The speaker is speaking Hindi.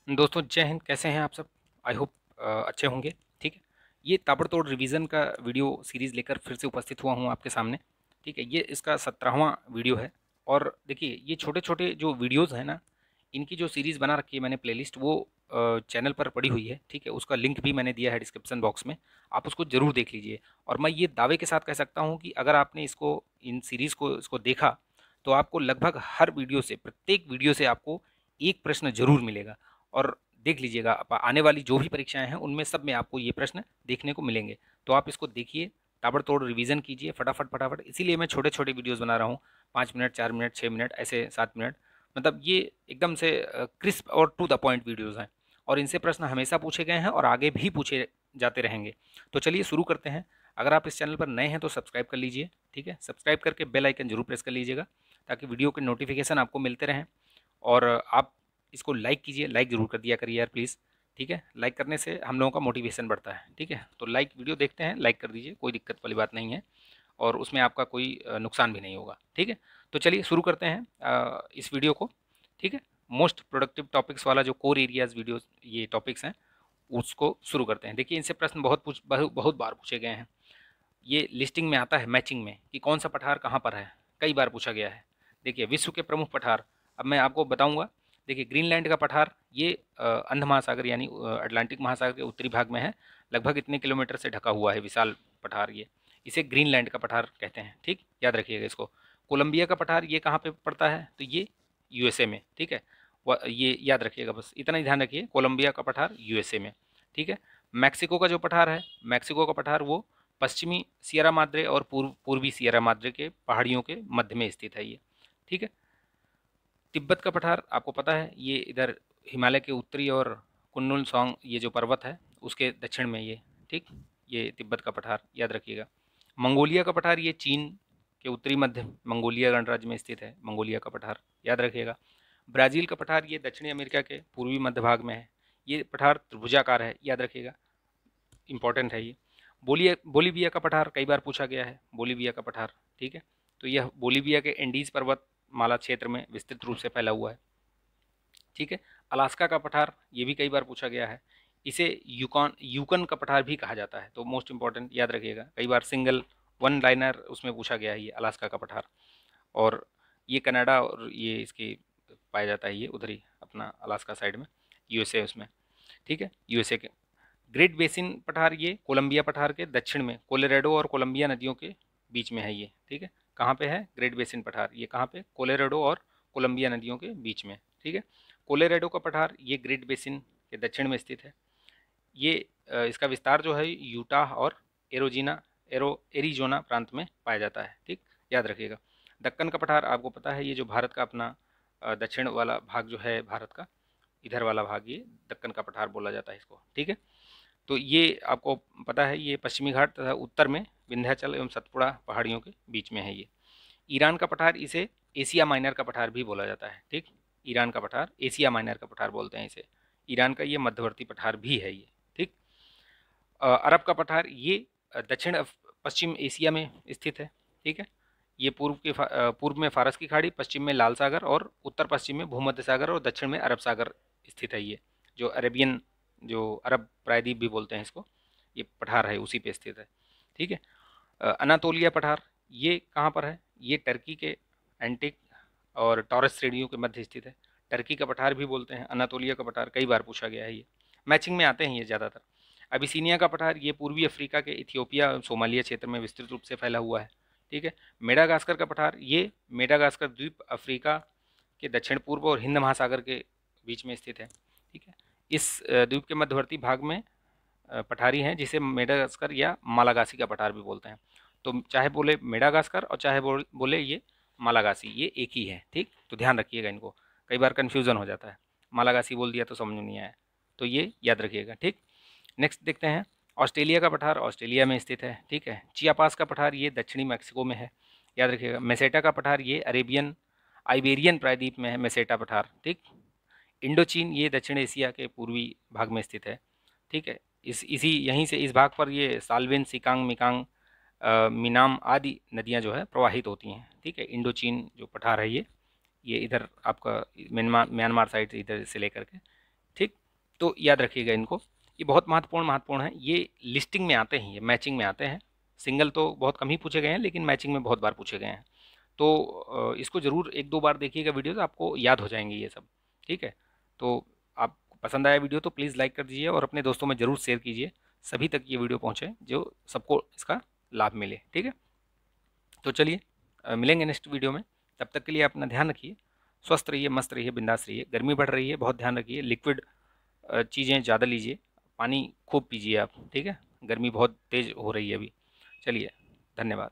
दोस्तों जय हिंद। कैसे हैं आप सब? आई होप अच्छे होंगे। ठीक है, ये ताबड़तोड़ रिवीजन का वीडियो सीरीज़ लेकर फिर से उपस्थित हुआ हूँ आपके सामने। ठीक है, ये इसका 17वां वीडियो है। और देखिए, ये छोटे छोटे जो वीडियोज़ हैं ना, इनकी जो सीरीज़ बना रखी है मैंने प्लेलिस्ट, वो चैनल पर पड़ी हुई है। ठीक है, उसका लिंक भी मैंने दिया है डिस्क्रिप्शन बॉक्स में, आप उसको ज़रूर देख लीजिए। और मैं ये दावे के साथ कह सकता हूँ कि अगर आपने इन सीरीज़ को इसको देखा, तो आपको लगभग हर वीडियो से, प्रत्येक वीडियो से आपको एक प्रश्न जरूर मिलेगा। और देख लीजिएगा, आने वाली जो भी परीक्षाएं हैं उनमें सब में आपको ये प्रश्न देखने को मिलेंगे। तो आप इसको देखिए, ताबड़तोड़ रिवीजन कीजिए फटाफट फटाफट। इसीलिए मैं छोटे छोटे वीडियोस बना रहा हूँ, 5 मिनट, 4 मिनट, 6 मिनट, ऐसे 7 मिनट। मतलब ये एकदम से क्रिस्प और टू द पॉइंट वीडियोज़ हैं। और इनसे प्रश्न हमेशा पूछे गए हैं और आगे भी पूछे जाते रहेंगे। तो चलिए शुरू करते हैं। अगर आप इस चैनल पर नए हैं तो सब्सक्राइब कर लीजिए। ठीक है, सब्सक्राइब करके बेल आइकन जरूर प्रेस कर लीजिएगा, ताकि वीडियो के नोटिफिकेशन आपको मिलते रहें। और आप इसको लाइक कीजिए, लाइक ज़रूर कर दिया करिए यार प्लीज़। ठीक है, लाइक करने से हम लोगों का मोटिवेशन बढ़ता है। ठीक है, तो लाइक, वीडियो देखते हैं, लाइक कर दीजिए, कोई दिक्कत वाली बात नहीं है। और उसमें आपका कोई नुकसान भी नहीं होगा। ठीक है, तो चलिए शुरू करते हैं इस वीडियो को। ठीक है, मोस्ट प्रोडक्टिव टॉपिक्स वाला जो कोर एरियाज़ वीडियो, ये टॉपिक्स हैं, उसको शुरू करते हैं। देखिए, इनसे प्रश्न बहुत बार पूछे गए हैं। ये लिस्टिंग में आता है, मैचिंग में, कि कौन सा पठार कहाँ पर है, कई बार पूछा गया है। देखिए, विश्व के प्रमुख पठार अब मैं आपको बताऊंगा। देखिए, ग्रीनलैंड का पठार ये अंध महासागर यानी अटलांटिक महासागर के उत्तरी भाग में है। लगभग इतने किलोमीटर से ढका हुआ है विशाल पठार ये। इसे ग्रीनलैंड का पठार कहते हैं। ठीक, याद रखिएगा इसको। कोलंबिया का पठार ये कहाँ पे पड़ता है? तो ये यूएसए में। ठीक है, ये याद रखिएगा, बस इतना ही ध्यान रखिए, कोलंबिया का पठार यूएसए में। ठीक है, मैक्सिको का जो पठार है, मैक्सिको का पठार वो पश्चिमी सियरा माद्रे और पूर्वी सियरा माद्रे के पहाड़ियों के मध्य में स्थित है ये। ठीक है, तिब्बत का पठार आपको पता है, ये इधर हिमालय के उत्तरी और कुन्नुल सॉन्ग ये जो पर्वत है उसके दक्षिण में ये। ठीक, ये तिब्बत का पठार याद रखिएगा। मंगोलिया का पठार ये चीन के उत्तरी मध्य मंगोलिया गणराज्य में स्थित है, मंगोलिया का पठार याद रखिएगा। ब्राज़ील का पठार ये दक्षिणी अमेरिका के पूर्वी मध्य भाग में है। ये पठार त्रिभुजाकार है, याद रखिएगा, इंपॉर्टेंट है ये। बोलीविया का पठार कई बार पूछा गया है, बोलीविया का पठार। ठीक है, तो यह बोलीविया के एंडीज पर्वत माला क्षेत्र में विस्तृत रूप से फैला हुआ है। ठीक है, अलास्का का पठार ये भी कई बार पूछा गया है। इसे यूकन का पठार भी कहा जाता है। तो मोस्ट इंपॉर्टेंट याद रखिएगा, कई बार सिंगल वन लाइनर उसमें पूछा गया है ये अलास्का का पठार। और ये कनाडा और ये इसके पाया जाता है, ये उधर ही अपना अलास्का साइड में, यूएसए उसमें। ठीक है, यूएसए के ग्रेट बेसिन पठार ये कोलंबिया पठार के दक्षिण में कोलोराडो और कोलंबिया नदियों के बीच में है ये। ठीक है, कहाँ पे है ग्रेट बेसिन पठार? ये कहाँ पे? कोलोराडो और कोलंबिया नदियों के बीच में। ठीक है, कोलोराडो का पठार ये ग्रेट बेसिन के दक्षिण में स्थित है। ये इसका विस्तार जो है यूटाह और एरिजोना प्रांत में पाया जाता है। ठीक, याद रखिएगा। दक्कन का पठार आपको पता है, ये जो भारत का अपना दक्षिण वाला भाग जो है भारत का, इधर वाला भाग, ये दक्कन का पठार बोला जाता है इसको। ठीक है, तो ये आपको पता है, ये पश्चिमी घाट तथा उत्तर में विंध्याचल एवं सतपुड़ा पहाड़ियों के बीच में है ये। ईरान का पठार इसे एशिया माइनर का पठार भी बोला जाता है। ठीक, ईरान का पठार एशिया माइनर का पठार बोलते हैं इसे। ईरान का ये मध्यवर्ती पठार भी है ये। ठीक, अरब का पठार ये पश्चिम एशिया में स्थित है। ठीक है, ये पूर्व में फारस की खाड़ी, पश्चिम में लाल सागर और उत्तर पश्चिम में भूमध्य सागर और दक्षिण में अरब सागर स्थित है ये। जो अरेबियन, जो अरब प्रायद्वीप भी बोलते हैं इसको, ये पठार है, उसी पे स्थित है। ठीक है, अनातोलिया पठार ये कहाँ पर है? ये टर्की के एंटिक और टॉरस श्रेणियों के मध्य स्थित है। टर्की का पठार भी बोलते हैं अनातोलिया का पठार, कई बार पूछा गया है ये। मैचिंग में आते हैं ये ज़्यादातर। अबिसीनिया का पठार ये पूर्वी अफ्रीका के इथियोपिया और सोमालिया क्षेत्र में विस्तृत रूप से फैला हुआ है। ठीक है, मेडागास्कर का पठार ये मेडागास्कर द्वीप अफ्रीका के दक्षिण पूर्व और हिंद महासागर के बीच में स्थित है। ठीक है, इस द्वीप के मध्यवर्ती भाग में पठारी हैं जिसे मेडागास्कर या मालागासी का पठार भी बोलते हैं। तो चाहे बोले मेडागास्कर और चाहे बोले ये मालागासी, ये एक ही है। ठीक, तो ध्यान रखिएगा इनको, कई बार कन्फ्यूज़न हो जाता है, मालागासी बोल दिया तो समझ में नहीं आया, तो ये याद रखिएगा। ठीक, नेक्स्ट देखते हैं। ऑस्ट्रेलिया का पठार ऑस्ट्रेलिया में स्थित है। ठीक है, चियापास का पठार ये दक्षिणी मैक्सिको में है, याद रखिएगा। मेसेटा का पठार ये आइबेरियन प्रायद्वीप में है, मेसेटा पठार। ठीक, इंडोचीन ये दक्षिण एशिया के पूर्वी भाग में स्थित है। ठीक है, इसी यहीं से इस भाग पर ये साल्वेन, सिकांग, मिकांग, मिनाम आदि नदियां जो है प्रवाहित होती हैं। ठीक है, इंडोचीन जो पठार है ये इधर आपका म्यांमार साइड से इधर से लेकर के। ठीक, तो याद रखिएगा इनको, ये बहुत महत्वपूर्ण है। ये लिस्टिंग में आते हैं, ये मैचिंग में आते हैं। सिंगल तो बहुत कम ही पूछे गए हैं, लेकिन मैचिंग में बहुत बार पूछे गए हैं। तो इसको ज़रूर 1-2 बार देखिएगा वीडियो, तो आपको याद हो जाएंगे ये सब। ठीक है, तो आपको पसंद आया वीडियो तो प्लीज़ लाइक कर दीजिए और अपने दोस्तों में ज़रूर शेयर कीजिए, सभी तक ये वीडियो पहुँचे जो सबको इसका लाभ मिले। ठीक है, तो चलिए मिलेंगे नेक्स्ट वीडियो में। तब तक के लिए अपना ध्यान रखिए, स्वस्थ रहिए, मस्त रहिए, बिंदास रहिए। गर्मी बढ़ रही है, बहुत ध्यान रखिए। लिक्विड चीज़ें ज़्यादा लीजिए, पानी खूब पीजिए आप। ठीक है, गर्मी बहुत तेज़ हो रही है अभी। चलिए, धन्यवाद।